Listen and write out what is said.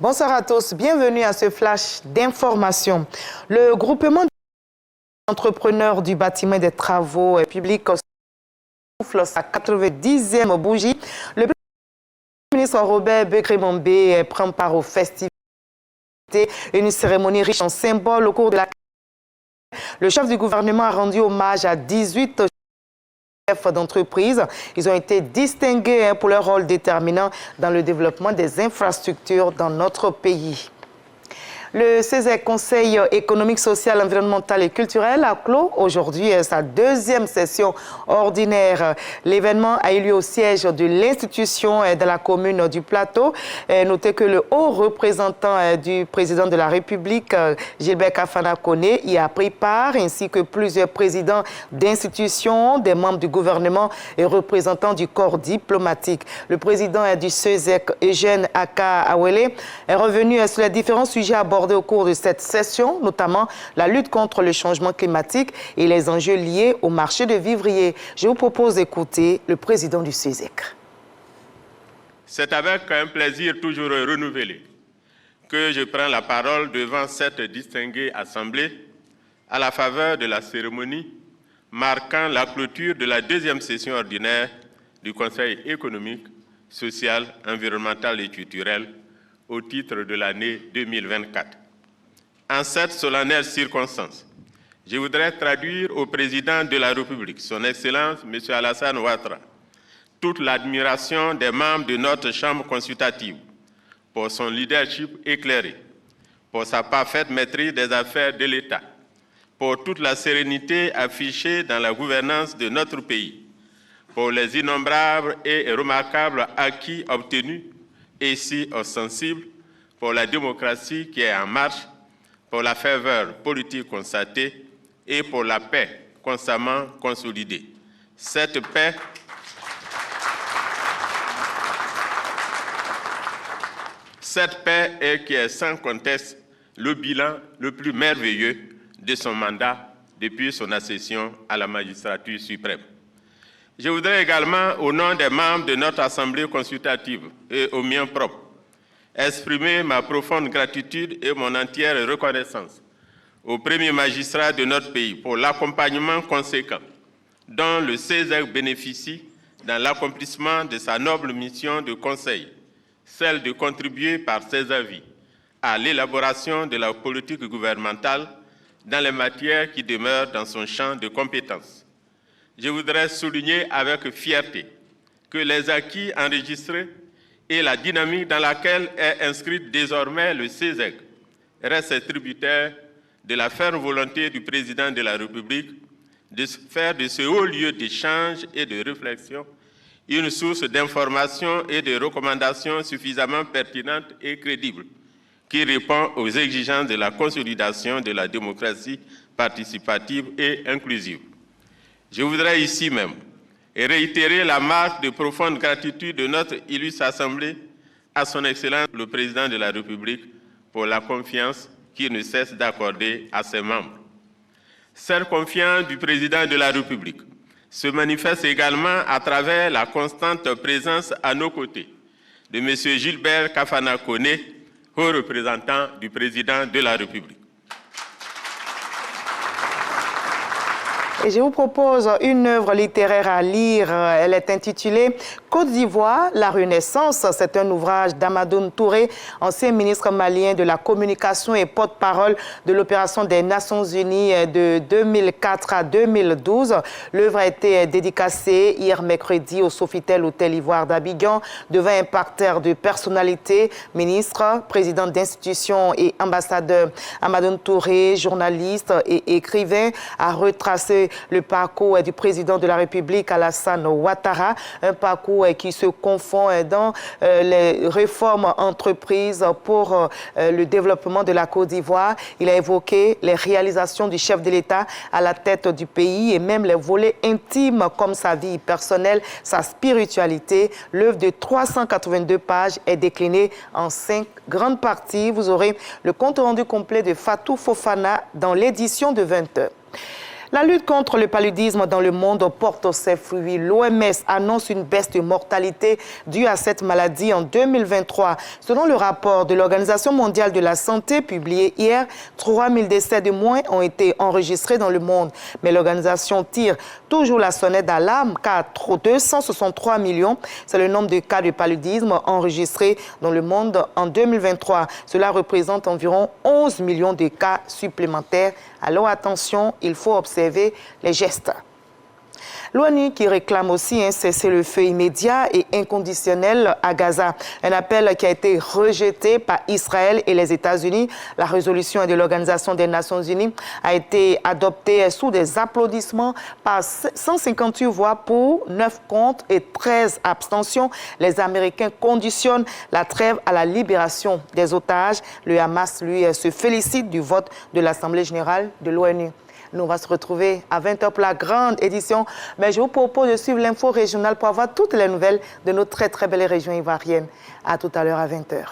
Bonsoir à tous, bienvenue à ce flash d'information. Le groupement d'entrepreneurs du bâtiment et des travaux publics souffle sa 90e bougie. Le ministre Robert Begré-Mambé prend part aux festivités, une cérémonie riche en symboles au cours de laquelle le chef du gouvernement a rendu hommage à 18 chefs d'entreprise. Ils ont été distingués pour leur rôle déterminant dans le développement des infrastructures dans notre pays. Le CESEC, Conseil économique, social, environnemental et culturel, a clos aujourd'hui sa deuxième session ordinaire. L'événement a eu lieu au siège de l'institution de la commune du Plateau. Notez que le haut représentant du président de la République, Gilbert Kafana Koné, y a pris part, ainsi que plusieurs présidents d'institutions, des membres du gouvernement et représentants du corps diplomatique. Le président du CESEC, Eugène Aka Awele, est revenu sur les différents sujets abordés au cours de cette session, notamment la lutte contre le changement climatique et les enjeux liés au marché de vivrier. Je vous propose d'écouter le président du CESEC. C'est avec un plaisir toujours renouvelé que je prends la parole devant cette distinguée assemblée à la faveur de la cérémonie marquant la clôture de la deuxième session ordinaire du Conseil économique, social, environnemental et culturel au titre de l'année 2024. En cette solennelle circonstance, je voudrais traduire au président de la République, son Excellence, M. Alassane Ouattara, toute l'admiration des membres de notre Chambre consultative pour son leadership éclairé, pour sa parfaite maîtrise des affaires de l'État, pour toute la sérénité affichée dans la gouvernance de notre pays, pour les innombrables et remarquables acquis obtenus et si ostensible pour la démocratie qui est en marche, pour la ferveur politique constatée et pour la paix constamment consolidée. Cette paix est qui est sans conteste le bilan le plus merveilleux de son mandat depuis son accession à la magistrature suprême. Je voudrais également, au nom des membres de notre Assemblée consultative et au mien propre, exprimer ma profonde gratitude et mon entière reconnaissance au premier magistrat de notre pays pour l'accompagnement conséquent dont le CESEC bénéficie dans l'accomplissement de sa noble mission de conseil, celle de contribuer par ses avis à l'élaboration de la politique gouvernementale dans les matières qui demeurent dans son champ de compétences. Je voudrais souligner avec fierté que les acquis enregistrés et la dynamique dans laquelle est inscrite désormais le CESEC restent tributaires de la ferme volonté du président de la République de faire de ce haut lieu d'échange et de réflexion une source d'informations et de recommandations suffisamment pertinentes et crédibles qui répond aux exigences de la consolidation de la démocratie participative et inclusive. Je voudrais ici même réitérer la marque de profonde gratitude de notre illustre Assemblée à son Excellence le Président de la République pour la confiance qu'il ne cesse d'accorder à ses membres. Cette confiance du Président de la République se manifeste également à travers la constante présence à nos côtés de M. Gilbert Kafana Koné, haut représentant du Président de la République. Et je vous propose une œuvre littéraire à lire. Elle est intitulée Côte d'Ivoire, la Renaissance. C'est un ouvrage d'Amadoune Touré, ancien ministre malien de la Communication et porte-parole de l'opération des Nations Unies de 2004 à 2012. L'œuvre a été dédicacée hier mercredi au Sofitel Hôtel Ivoire d'Abidjan devant un parterre de personnalités, ministres, présidents d'institutions et ambassadeurs. Amadoune Touré, journaliste et écrivain, a retracé le parcours du président de la République, Alassane Ouattara, un parcours qui se confond dans les réformes entreprises pour le développement de la Côte d'Ivoire. Il a évoqué les réalisations du chef de l'État à la tête du pays et même les volets intimes comme sa vie personnelle, sa spiritualité. L'œuvre de 382 pages est déclinée en 5 grandes parties. Vous aurez le compte rendu complet de Fatou Fofana dans l'édition de 20h. La lutte contre le paludisme dans le monde porte ses fruits. L'OMS annonce une baisse de mortalité due à cette maladie en 2023. Selon le rapport de l'Organisation mondiale de la santé publié hier, 3000 décès de moins ont été enregistrés dans le monde. Mais l'organisation tire toujours la sonnette d'alarme car 263 millions, c'est le nombre de cas de paludisme enregistrés dans le monde en 2023. Cela représente environ 11 millions de cas supplémentaires. Alors attention, il faut observer les gestes. L'ONU qui réclame aussi un cessez-le-feu immédiat et inconditionnel à Gaza. Un appel qui a été rejeté par Israël et les États-Unis. La résolution de l'Organisation des Nations Unies a été adoptée sous des applaudissements par 158 voix pour, 9 contre et 13 abstentions. Les Américains conditionnent la trêve à la libération des otages. Le Hamas, lui, se félicite du vote de l'Assemblée générale de l'ONU. Nous, on va se retrouver à 20h pour la grande édition. Mais je vous propose de suivre l'info régionale pour avoir toutes les nouvelles de nos très belles régions ivoiriennes. À tout à l'heure à 20h.